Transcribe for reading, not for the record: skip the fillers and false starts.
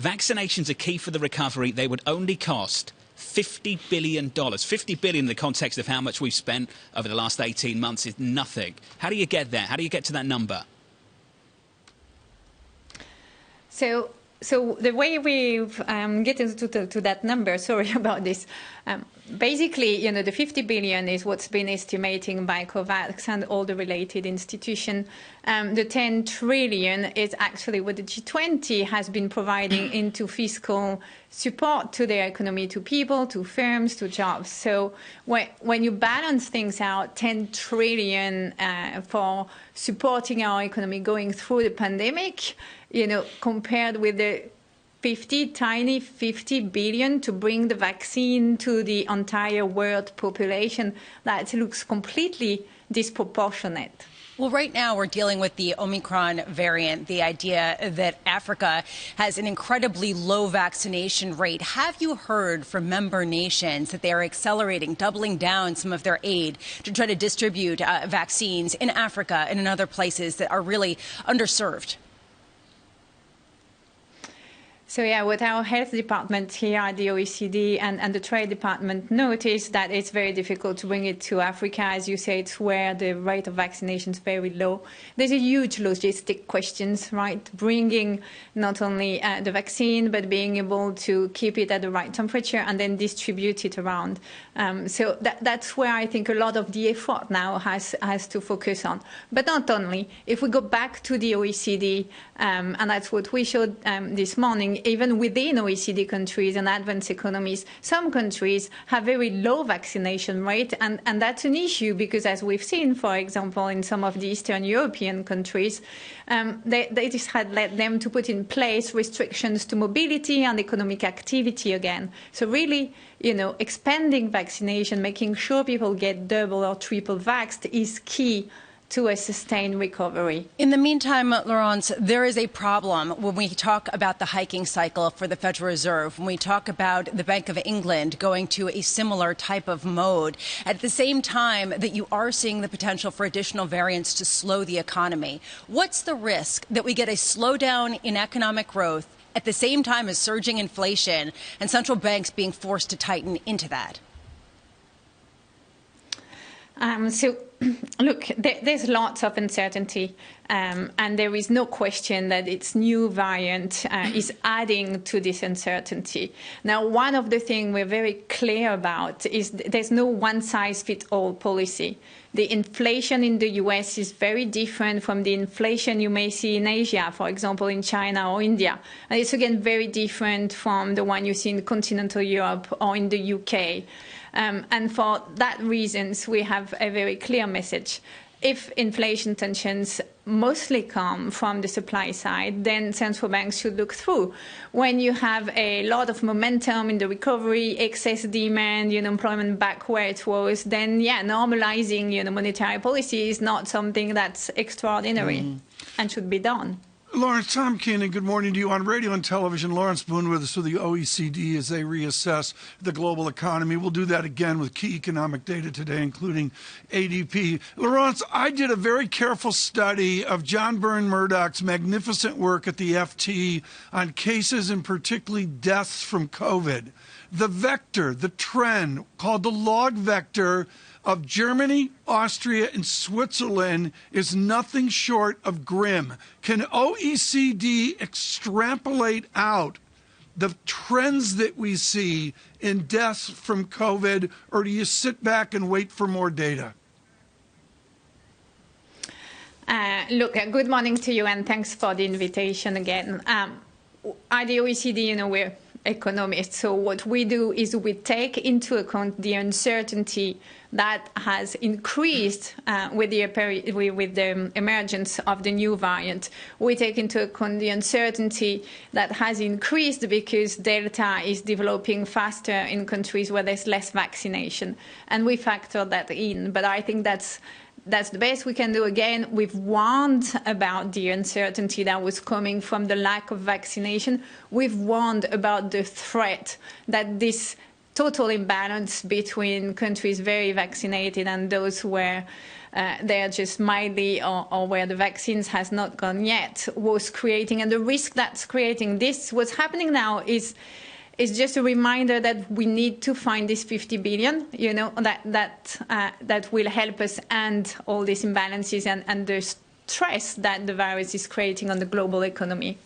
Vaccinations are key for the recovery. They would only cost $50 billion. $50 billion in the context of how much we've spent over the last 18 months is nothing. How do you get there? How do you get to that number? So the way we've getting to that number, sorry about this, basically, the 50 billion is what's been estimating by COVAX and all the related institutions. The 10 trillion is actually what the G20 has been providing into fiscal support to their economy, to people, to firms, to jobs. So when you balance things out, 10 trillion for supporting our economy going through the pandemic, compared with the tiny 50 billion to bring the vaccine to the entire world population, that looks completely disproportionate. Well, right now we're dealing with the Omicron variant, the idea that Africa has an incredibly low vaccination rate. Have you heard from member nations that they are accelerating, doubling down some of their aid to try to distribute vaccines in Africa and in other places that are really underserved? So, yeah, what our health department here at the OECD and the trade department noticed that it's very difficult to bring it to Africa. As you say, it's where the rate of vaccination is very low. There's a huge logistic questions, right? Bringing not only the vaccine, but being able to keep it at the right temperature and then distribute it around. So that's where I think a lot of the effort now has to focus on. But not only. If we go back to the OECD, and that's what we showed this morning, even within OECD countries and advanced economies, some countries have very low vaccination rate, and that's an issue because, as we've seen, for example, in some of the Eastern European countries, they just had led them to put in place restrictions to mobility and economic activity again. So really, expanding vaccination, making sure people get double or triple vaxxed is key to a sustained recovery. In the meantime, Laurence, there is a problem when we talk about the hiking cycle for the Federal Reserve, when we talk about the Bank of England going to a similar type of mode, at the same time that you are seeing the potential for additional variants to slow the economy. What's the risk that we get a slowdown in economic growth at the same time as surging inflation and central banks being forced to tighten into that? Look, there's lots of uncertainty, and there is no question that its new variant is adding to this uncertainty. Now, one of the things we're very clear about is there's no one-size-fits-all policy. The inflation in the US is very different from the inflation you may see in Asia, for example, in China or India. And it's, again, very different from the one you see in continental Europe or in the UK. And for that reasons, we have a very clear message. If inflation tensions mostly come from the supply side, then central banks should look through. When you have a lot of momentum in the recovery, excess demand, employment back where it was, then, yeah, normalizing, monetary policy is not something that's extraordinary and should be done. Laurence, Tom Keenan, good morning to you. On radio and television, Laurence Boone with us with the OECD as they reassess the global economy. We'll do that again with key economic data today, including ADP. Laurence, I did a very careful study of John Byrne Murdoch's magnificent work at the FT on cases and particularly deaths from COVID. The vector, the trend, called the log vector of Germany, Austria, and Switzerland is nothing short of grim. Can OECD extrapolate out the trends that we see in deaths from COVID, or do you sit back and wait for more data? Look, good morning to you, and thanks for the invitation again. At the OECD, we're economists, so what we do is we take into account the uncertainty that has increased with the emergence of the new variant. We take into account the uncertainty that has increased because Delta is developing faster in countries where there's less vaccination, and we factor that in. But I think that's the best we can do. Again, we've warned about the uncertainty that was coming from the lack of vaccination. We've warned about the threat that this total imbalance between countries very vaccinated and those where they are just mildly or where the vaccines has not gone yet, was creating. And the risk that's creating this, what's happening now is just a reminder that we need to find this 50 billion, that will help us end all these imbalances and the stress that the virus is creating on the global economy.